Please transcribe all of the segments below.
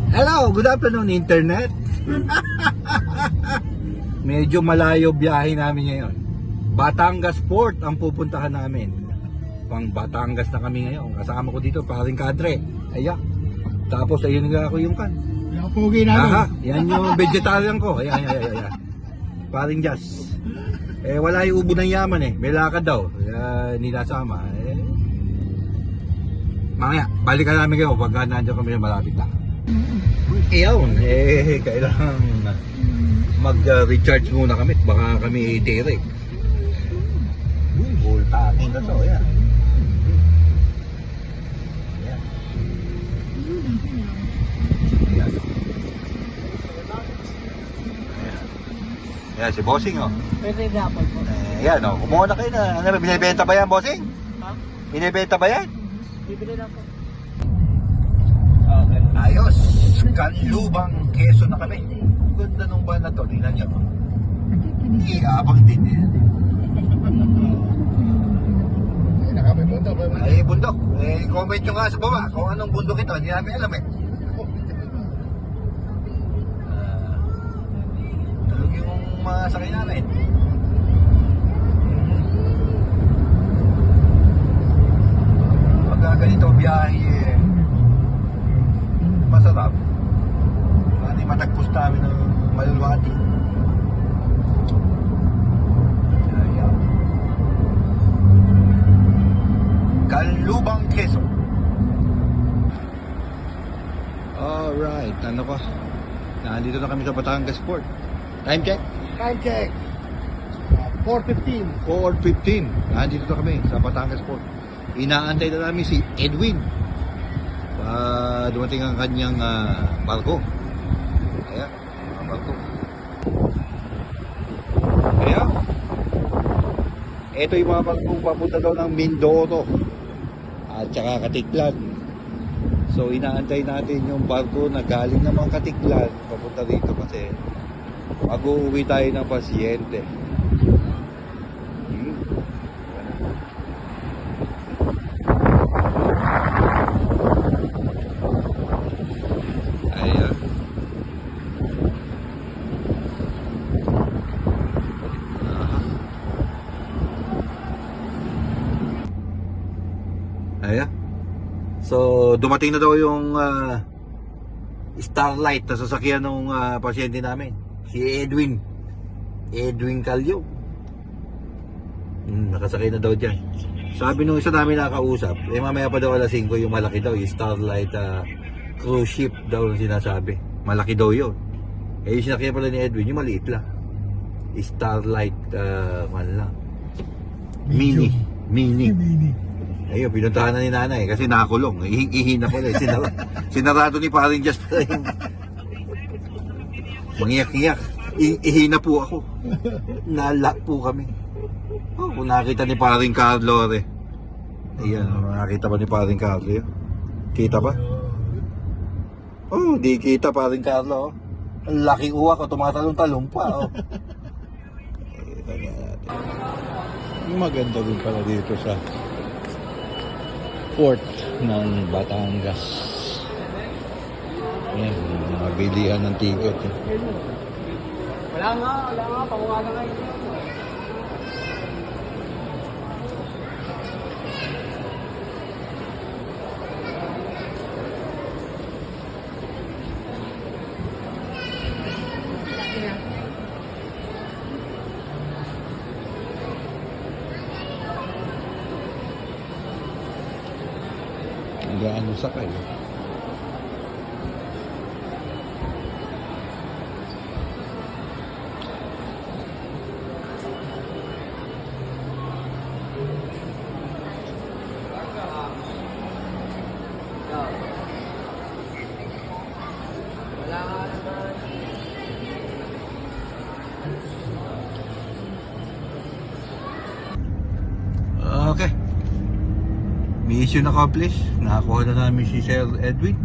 Hello, good afternoon internet. Medyo malayo biyahe namin ngayon. Batangas Port ang pupuntahan namin. Pang Batangas na kami ngayon. Kasama ko dito, paring kadre. Ayan. Tapos ayun nga ako yung kan. Yung pugi namin. Aha, yan yung vegetarian ko. Ayan. Paring Jazz. Wala yung ubo ng yaman eh. May lakad daw. Hindi nasama. Mamaya, balikan namin kayo pagka nandiyan kami malapit na. Iyon, kailangan mag-recharge muna kami. Baka kami direct. Voltaking na to, yan. Yan, si Bossing oh. Pwede gapon po. Yan oh, kumuha na kayo na. Ano, binibenta ba yan, Bossing? Ha? Binibenta ba yan? Bibili na po. Okay. Ayos! Kanlubang Quezon na kami. Ganda nung ba na to, tingnan nyo. Iabang din eh. Nakapay bundok. Ay, bundok. Comment nyo nga sa baba kung anong bundok ito. Hindi namin alam eh. Tulog yung mga sakay namin. Pagka ganito biyahe masarap. Hindi matagpos namin ng Malwati. Ayan. Kanlubang Quezon. Alright, ano pa? Nandito na kami sa Batangas Port. Time check? Time check. 4:15. 4:15. Nandito na kami sa Batangas Port. Inaantay na namin si Edwin. Dumating ang kanyang barko. Ayan, mga barko. Ayan. Ito yung mga barko papunta daw ng Mindoro at saka Katiklan. So inaantay natin yung barko na galing ng mga Katiklan papunta dito kasi mag-uuwi tayo ng pasyente. Ayan. Ayan. So, dumating na daw yung Starlight na sasakyan ng pasyente namin. Si Edwin. Edwin Calio. Nakasakay na daw dyan. Sabi nung isa namin nakausap, mamaya pa daw alas 5 yung malaki daw, yung Starlight cruise ship daw ang sinasabi. Malaki daw yun. Yung sinakyan pala ni Edwin, yung maliit lang. Starlight, man lang. Mini. Ayun, pinuntahan na ni nanay kasi nakakulong. Ihi na pala. Sinarado ni paring Just pala yung mangiyak-iyak. Ihi na po ako. Nala po kami. Oh, kung nakita ni paring Carlo ayan, nakita ba ni paring Carlo yun? Kita ba? Oh, di kita paring Carlo. Ang laking uwak o tumatalong-talong pa. Oh. Maganda din pala dito sa port ng Batangas. Ayan, mga bilihan ng ticket. Wala nga. Panguwaga nga ito. Gaano sakay? Okay. Mission accomplished. Nakakuha na namin si Sir Edwin.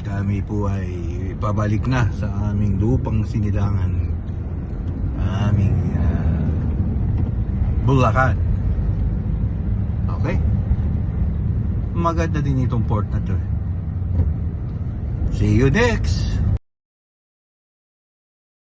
Kami po ay pabalik na sa aming lupang sinilangan. Aming Bulacan. Okay? Maganda din itong port na to. See you next.